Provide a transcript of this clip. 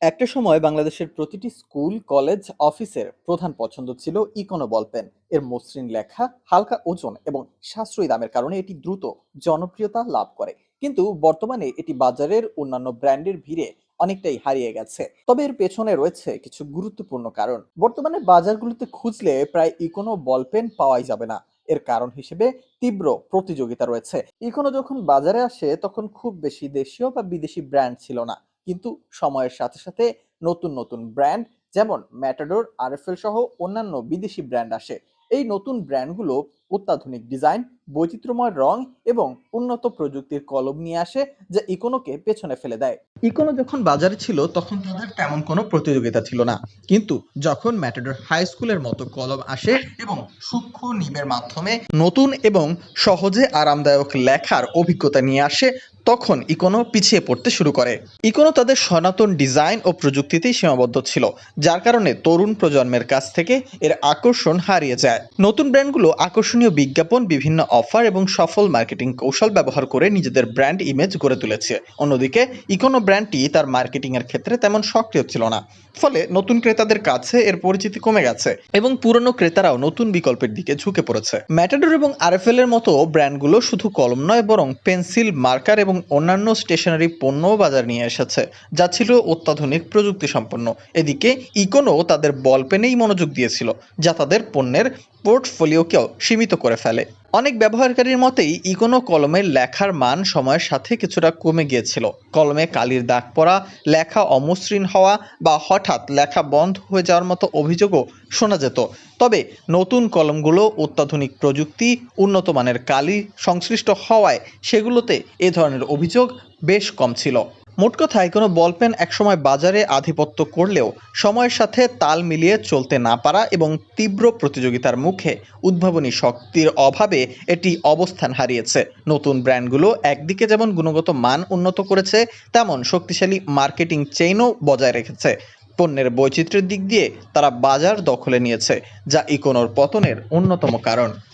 একটা সময় বাংলাদেশের প্রতিটি স্কুল, কলেজ, অফিসের প্রধান পছন্দ ছিল ইকোনো বল পেন। এর মসৃণ লেখা, হালকা ওজন এবং সাশ্রয়ী দামের কারণে এটি দ্রুত জনপ্রিয়তা লাভ করে। কিন্তু বর্তমানে এটি বাজারের অন্যান্য ব্র্যান্ডের ভিড়ে অনেকটাই হারিয়ে গেছে। তবে এর পেছনে রয়েছে কিছু গুরুত্বপূর্ণ কারণ। বর্তমানে বাজারগুলোতে খুঁজলে প্রায় ইকোনো বল পেন পাওয়াই যাবে না। এর কারণ হিসেবে তীব্র প্রতিযোগিতা রয়েছে। ইকোনো যখন বাজারে আসে তখন খুব বেশি দেশীয় বা বিদেশি ব্র্যান্ড ছিল না। কিন্তু সময়ের সাথে সাথে নতুন নতুন ব্র্যান্ড, যেমন ম্যাটাডোর, আরএফএল সহ অন্যান্য বিদেশি ব্র্যান্ড আসে। এই নতুন ব্র্যান্ডগুলো অত্যাধুনিক ডিজাইন, বৈচিত্র্যময় রং এবং উন্নত প্রযুক্তির কলম নিয়ে আসে, যা ইকোনোকে পেছনে ফেলে দেয়। ইকোনো যখন বাজারে ছিল তখন তাদের তেমন কোনো প্রতিযোগিতা ছিল না। কিন্তু যখন ম্যাটাডোর হাই স্কুলের মতো কলম আসে এবং সূক্ষ্ম নিবের মাধ্যমে নতুন এবং সহজে আরামদায়ক লেখার অভিজ্ঞতা নিয়ে আসে, তখন ইকোনো পিছিয়ে পড়তে শুরু করে। ইকোনো তাদের সনাতন ডিজাইন ও প্রযুক্তিতেই সীমাবদ্ধ ছিল, যার কারণে তরুণ প্রজন্মের কাছ থেকে এর আকর্ষণ হারিয়ে যায়। নতুন ব্র্যান্ডগুলো আকর্ষণীয় বিজ্ঞাপন, বিভিন্ন অফার এবং সফল মার্কেটিং কৌশল ব্যবহার করে নিজেদের ব্র্যান্ড ইমেজ গড়ে তুলেছে। অন্যদিকে ইকোনো ব্র্যান্ডটি তার মার্কেটিং এর ক্ষেত্রে তেমন সক্রিয় ছিল না, ফলে নতুন ক্রেতাদের কাছে এর পরিচিতি কমে গেছে এবং পুরনো ক্রেতারাও নতুন বিকল্পের দিকে ঝুঁকে পড়েছে। ম্যাটাডোর এবং আরএফএল এর মতো ব্র্যান্ডগুলো শুধু কলম নয়, বরং পেন্সিল, মার্কার এবং অন্যান্য স্টেশনারি পণ্যও বাজার নিয়ে এসেছে, যা ছিল অত্যাধুনিক প্রযুক্তি সম্পন্ন। এদিকে ইকোনো তাদের বল পেনেই মনোযোগ দিয়েছিল, যা তাদের পণ্যের পোর্টফোলিওকেও সীমিত করে ফেলে। অনেক ব্যবহারকারীর মতেই ইকোনো কলমের লেখার মান সময়ের সাথে কিছুটা কমে গিয়েছিল। কলমে কালির দাগ পড়া, লেখা অমসৃণ হওয়া বা হঠাৎ লেখা বন্ধ হয়ে যাওয়ার মতো অভিযোগও শোনা যেত। তবে নতুন কলমগুলো অত্যাধুনিক প্রযুক্তি, উন্নত মানের কালি সংশ্লিষ্ট হওয়ায় সেগুলোতে এ ধরনের অভিযোগ বেশ কম ছিল। মোট কথায় কোনো বল পেন একসময় বাজারে আধিপত্য করলেও সময়ের সাথে তাল মিলিয়ে চলতে না পারা এবং তীব্র প্রতিযোগিতার মুখে উদ্ভাবনী শক্তির অভাবে এটি অবস্থান হারিয়েছে। নতুন ব্র্যান্ডগুলো একদিকে যেমন গুণগত মান উন্নত করেছে, তেমন শক্তিশালী মার্কেটিং চেইনও বজায় রেখেছে। পণ্যের বৈচিত্র্যের দিক দিয়ে তারা বাজার দখলে নিয়েছে, যা ইকোনোর পতনের অন্যতম কারণ।